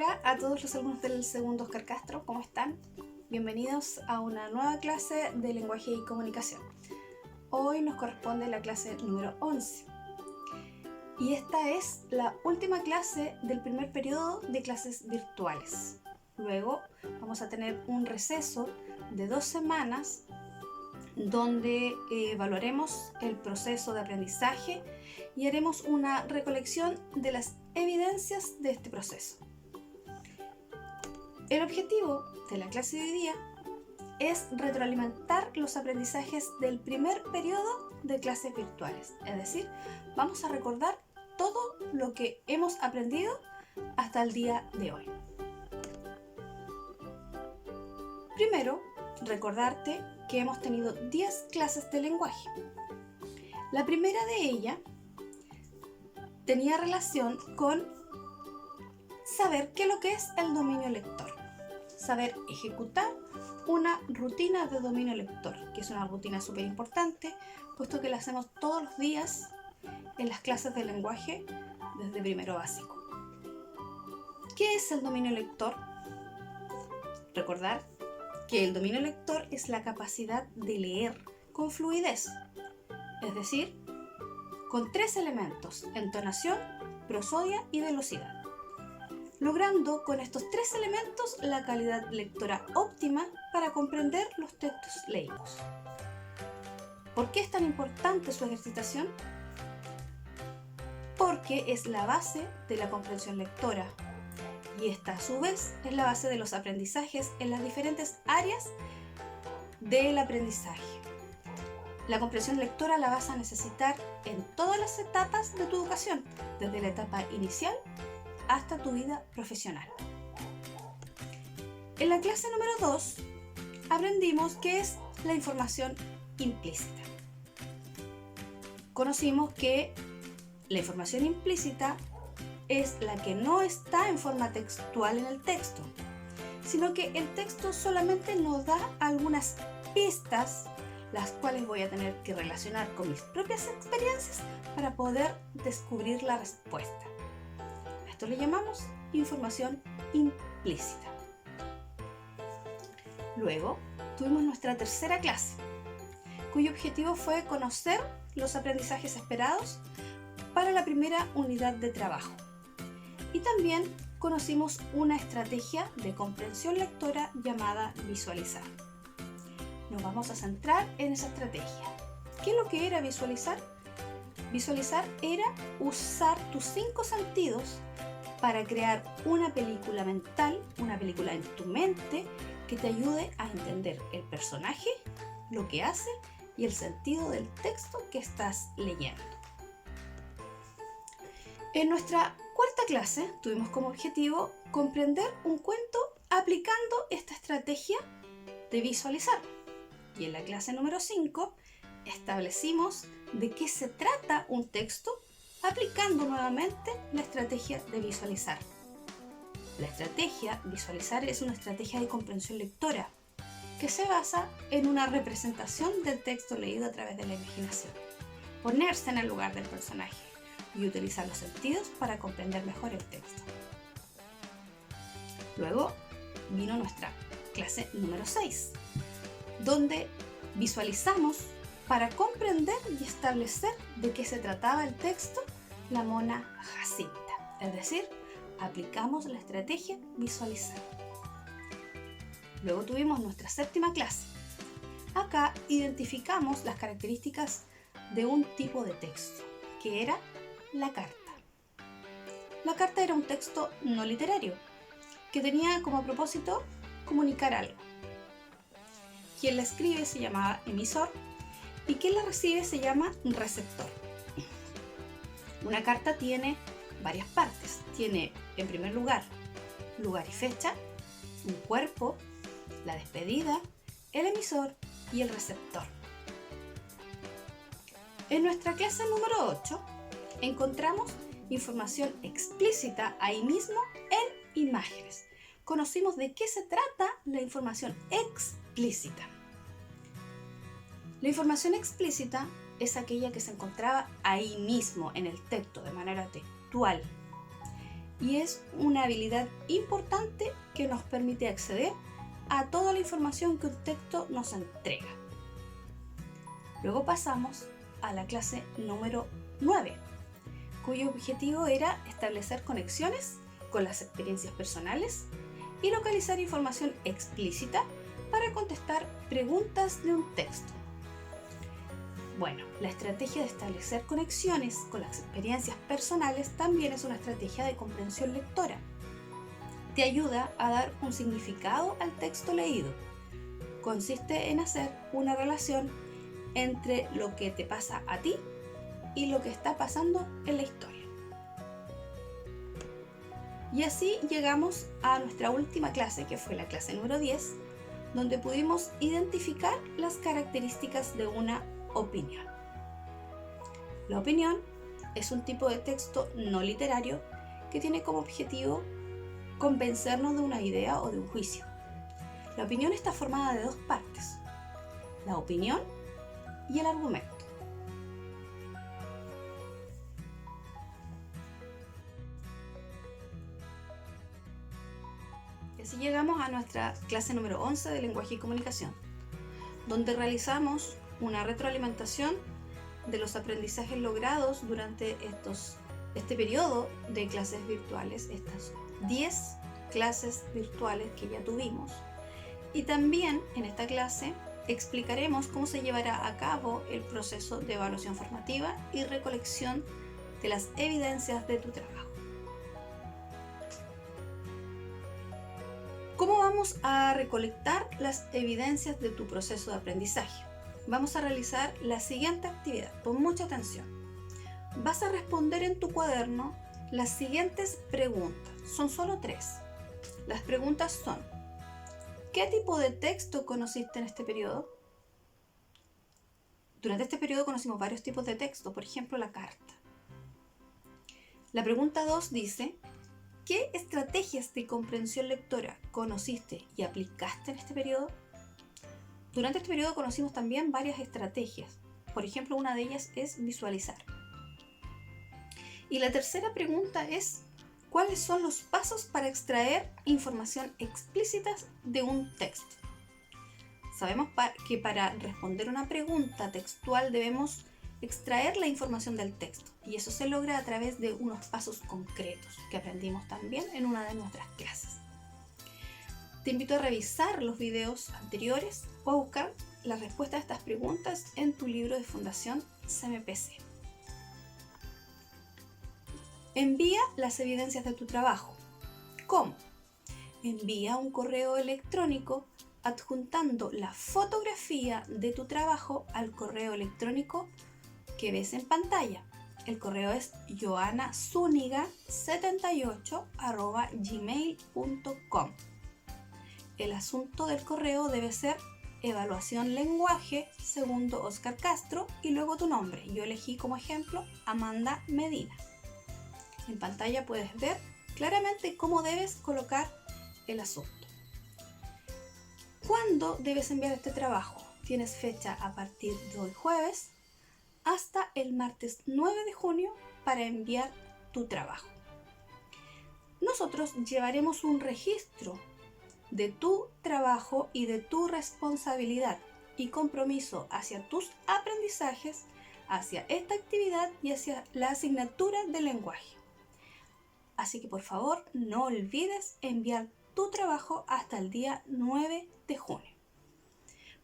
Hola a todos los alumnos del segundo Oscar Castro, ¿cómo están? Bienvenidos a una nueva clase de lenguaje y comunicación. Hoy nos corresponde la clase número 11 y esta es la última clase del primer periodo de clases virtuales. Luego vamos a tener un receso de 2 semanas donde evaluaremos el proceso de aprendizaje y haremos una recolección de las evidencias de este proceso. El objetivo de la clase de hoy día es retroalimentar los aprendizajes del primer periodo de clases virtuales, es decir, vamos a recordar todo lo que hemos aprendido hasta el día de hoy. Primero, recordarte que hemos tenido 10 clases de lenguaje. La primera de ellas tenía relación con saber qué es lo que es el dominio lector, saber ejecutar una rutina de dominio lector, que es una rutina súper importante, puesto que la hacemos todos los días en las clases de lenguaje desde primero básico. ¿Qué es el dominio lector? Recordar que el dominio lector es la capacidad de leer con fluidez, es decir, con 3 elementos: entonación, prosodia y velocidad, logrando con estos 3 elementos la calidad lectora óptima para comprender los textos leídos. ¿Por qué es tan importante su ejercitación? Porque es la base de la comprensión lectora y esta a su vez es la base de los aprendizajes en las diferentes áreas del aprendizaje. La comprensión lectora la vas a necesitar en todas las etapas de tu educación, desde la etapa inicial hasta tu vida profesional. En la clase número 2 aprendimos qué es la información implícita. Conocimos que la información implícita es la que no está en forma textual en el texto, sino que el texto solamente nos da algunas pistas, las cuales voy a tener que relacionar con mis propias experiencias para poder descubrir la respuesta. A esto le llamamos información implícita. Luego tuvimos nuestra tercera clase, cuyo objetivo fue conocer los aprendizajes esperados para la primera unidad de trabajo. Y también conocimos una estrategia de comprensión lectora llamada visualizar. Nos vamos a centrar en esa estrategia. ¿Qué es lo que era visualizar? Visualizar era usar tus 5 sentidos para crear una película mental, una película en tu mente que te ayude a entender el personaje, lo que hace y el sentido del texto que estás leyendo. En nuestra cuarta clase tuvimos como objetivo comprender un cuento aplicando esta estrategia de visualizar. Y en la clase número 5 establecimos de qué se trata un texto aplicando nuevamente la estrategia de visualizar. La estrategia visualizar es una estrategia de comprensión lectora que se basa en una representación del texto leído a través de la imaginación, ponerse en el lugar del personaje y utilizar los sentidos para comprender mejor el texto. Luego vino nuestra clase número 6, donde visualizamos para comprender y establecer de qué se trataba el texto La mona Jacinta, es decir, aplicamos la estrategia visualizar. Luego tuvimos nuestra séptima clase. Acá identificamos las características de un tipo de texto, que era la carta. La carta era un texto no literario, que tenía como propósito comunicar algo. Quien la escribe se llamaba emisor y quien la recibe se llama receptor. Una carta tiene varias partes. Tiene, en primer lugar, lugar y fecha, un cuerpo, la despedida, el emisor y el receptor. En nuestra clase número 8 encontramos información explícita ahí mismo en imágenes. Conocimos de qué se trata la información explícita. La información explícita es aquella que se encontraba ahí mismo en el texto de manera textual. y es una habilidad importante que nos permite acceder a toda la información que un texto nos entrega. Luego pasamos a la clase número 9, cuyo objetivo era establecer conexiones con las experiencias personales y localizar información explícita para contestar preguntas de un texto. Bueno, la estrategia de establecer conexiones con las experiencias personales también es una estrategia de comprensión lectora. Te ayuda a dar un significado al texto leído. Consiste en hacer una relación entre lo que te pasa a ti y lo que está pasando en la historia. Y así llegamos a nuestra última clase, que fue la clase número 10, donde pudimos identificar las características de una opinión. La opinión es un tipo de texto no literario que tiene como objetivo convencernos de una idea o de un juicio. La opinión está formada de dos partes: la opinión y el argumento. Y así llegamos a nuestra clase número 11 de lenguaje y comunicación, donde realizamos una retroalimentación de los aprendizajes logrados durante este periodo de clases virtuales, estas 10 clases virtuales que ya tuvimos. Y también en esta clase explicaremos cómo se llevará a cabo el proceso de evaluación formativa y recolección de las evidencias de tu trabajo. ¿Cómo vamos a recolectar las evidencias de tu proceso de aprendizaje? Vamos a realizar la siguiente actividad. Pon mucha atención. Vas a responder en tu cuaderno las siguientes preguntas. Son solo 3. Las preguntas son: ¿qué tipo de texto conociste en este periodo? Durante este periodo conocimos varios tipos de texto, por ejemplo, la carta. La pregunta 2 dice: ¿qué estrategias de comprensión lectora conociste y aplicaste en este periodo? Durante este periodo conocimos también varias estrategias. Por ejemplo, una de ellas es visualizar. Y la tercera pregunta es: ¿cuáles son los pasos para extraer información explícita de un texto? Sabemos que para responder una pregunta textual debemos extraer la información del texto, y eso se logra a través de unos pasos concretos que aprendimos también en una de nuestras clases. Te invito a revisar los videos anteriores o a buscar la respuesta a estas preguntas en tu libro de Fundación CMPC. Envía las evidencias de tu trabajo. ¿Cómo? Envía un correo electrónico adjuntando la fotografía de tu trabajo al correo electrónico que ves en pantalla. El correo es joannazuniga78@gmail.com. El asunto del correo debe ser evaluación lenguaje, segundo Oscar Castro, y luego tu nombre. Yo elegí como ejemplo Amanda Medina. En pantalla puedes ver claramente cómo debes colocar el asunto. ¿Cuándo debes enviar este trabajo? Tienes fecha a partir de hoy jueves hasta el martes 9 de junio para enviar tu trabajo. Nosotros llevaremos un registro de tu trabajo y de tu responsabilidad y compromiso hacia tus aprendizajes, hacia esta actividad y hacia la asignatura de lenguaje. Así que por favor no olvides enviar tu trabajo hasta el día 9 de junio.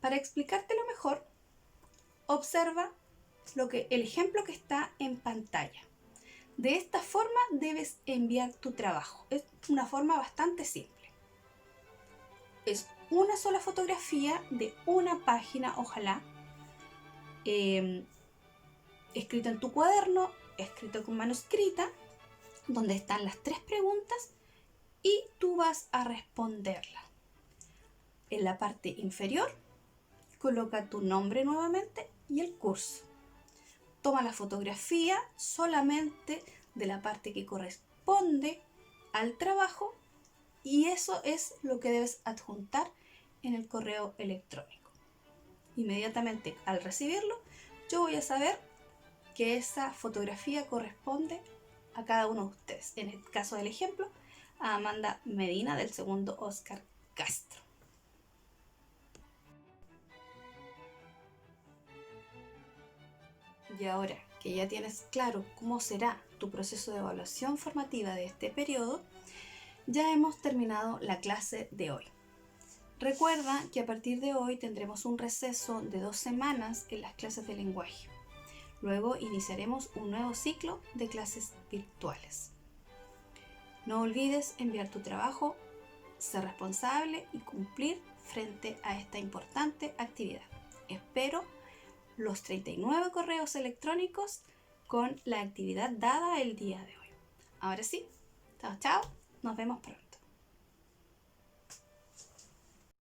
Para explicártelo mejor, observa el ejemplo que está en pantalla. De esta forma debes enviar tu trabajo. Es una forma bastante simple. Es una sola fotografía de una página, ojalá, escrito en tu cuaderno, escrito con mano escrita, donde están las 3 preguntas y tú vas a responderlas. En la parte inferior, coloca tu nombre nuevamente y el curso. Toma la fotografía solamente de la parte que corresponde al trabajo y eso es lo que debes adjuntar en el correo electrónico. Inmediatamente al recibirlo, yo voy a saber que esa fotografía corresponde a cada uno de ustedes. En el caso del ejemplo, a Amanda Medina del segundo Oscar Castro. Y ahora que ya tienes claro cómo será tu proceso de evaluación formativa de este periodo, ya hemos terminado la clase de hoy. Recuerda que a partir de hoy tendremos un receso de 2 semanas en las clases de lenguaje. Luego iniciaremos un nuevo ciclo de clases virtuales. No olvides enviar tu trabajo, ser responsable y cumplir frente a esta importante actividad. Espero los 39 correos electrónicos con la actividad dada el día de hoy. Ahora sí, chao, chao, nos vemos pronto.